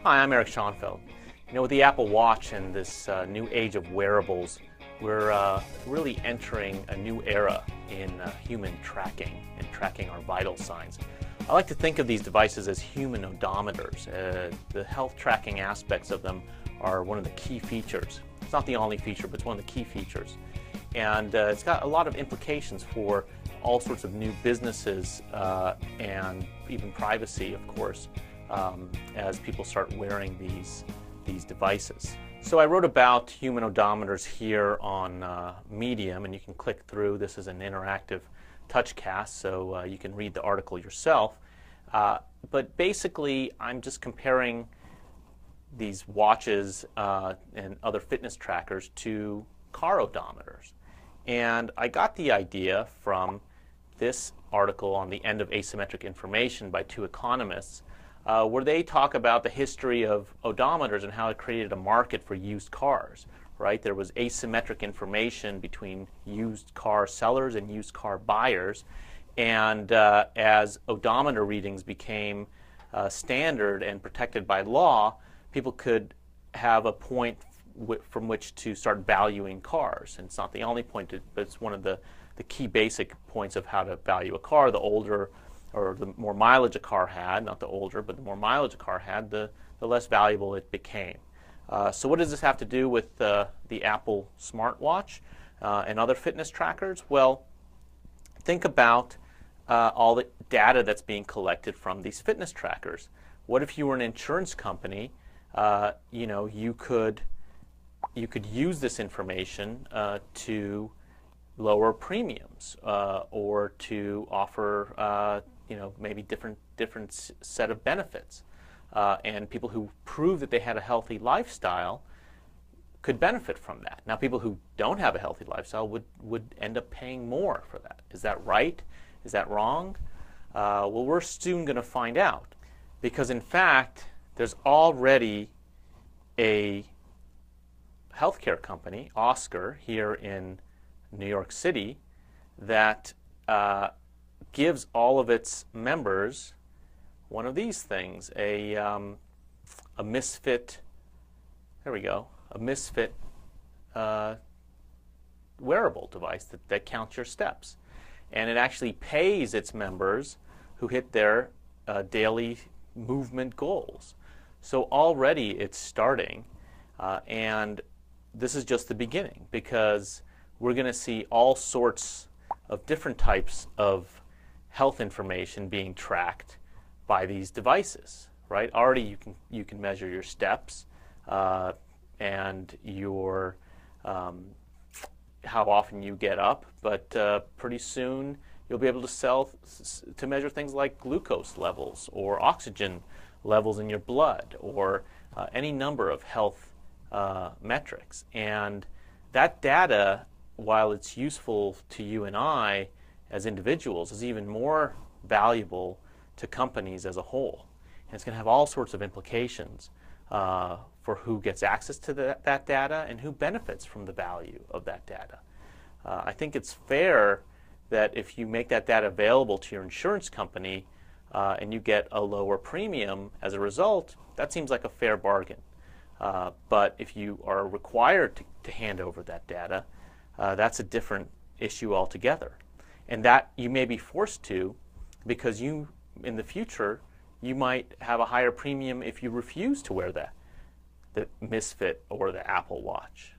Hi, I'm Eric Schoenfeld. With the Apple Watch and this new age of wearables, we're really entering a new era in human tracking and tracking our vital signs. I like to think of these devices as human odometers. The health tracking aspects of them are one of the key features. It's not the only feature, but it's one of the key features. And it's got a lot of implications for all sorts of new businesses and even privacy, of course, as people start wearing these devices. So I wrote about human odometers here on Medium, and you can click through. This is an interactive touchcast, so you can read the article yourself. But basically, I'm just comparing these watches and other fitness trackers to car odometers. And I got the idea from this article on the end of asymmetric information by two economists, where they talk about the history of odometers and how it created a market for used cars. Right? There was asymmetric information between used car sellers and used car buyers, and as odometer readings became standard and protected by law, people could have a point from which to start valuing cars. And it's not the only point, but it's one of the key basic points of how to value a car. The older or the more mileage a car had, not the older, but the more mileage a car had, the less valuable it became. So what does this have to do with the Apple smartwatch and other fitness trackers? Well, think about all the data that's being collected from these fitness trackers. What if you were an insurance company? You could use this information to lower premiums or to offer maybe different set of benefits. And people who prove that they had a healthy lifestyle could benefit from that. Now, people who don't have a healthy lifestyle would end up paying more for that. Is that right? Is that wrong? Well, we're soon going to find out, because in fact, there's already a healthcare company, Oscar, here in New York City, that gives all of its members one of these things, a misfit, there we go, a misfit wearable device that counts your steps. And it actually pays its members who hit their daily movement goals. So already it's starting, and this is just the beginning, because we're going to see all sorts of different types of health information being tracked by these devices. Right? Already you can measure your steps and your how often you get up, but pretty soon you'll be able to measure things like glucose levels or oxygen levels in your blood, or any number of health metrics. And that data, while it's useful to you and I as individuals, is even more valuable to companies as a whole. And it's going to have all sorts of implications for who gets access to that data and who benefits from the value of that data. I think it's fair that if you make that data available to your insurance company and you get a lower premium as a result, that seems like a fair bargain. But if you are required to hand over that data, that's a different issue altogether. And that you may be forced to, because in the future, you might have a higher premium if you refuse to wear the Misfit or the Apple Watch.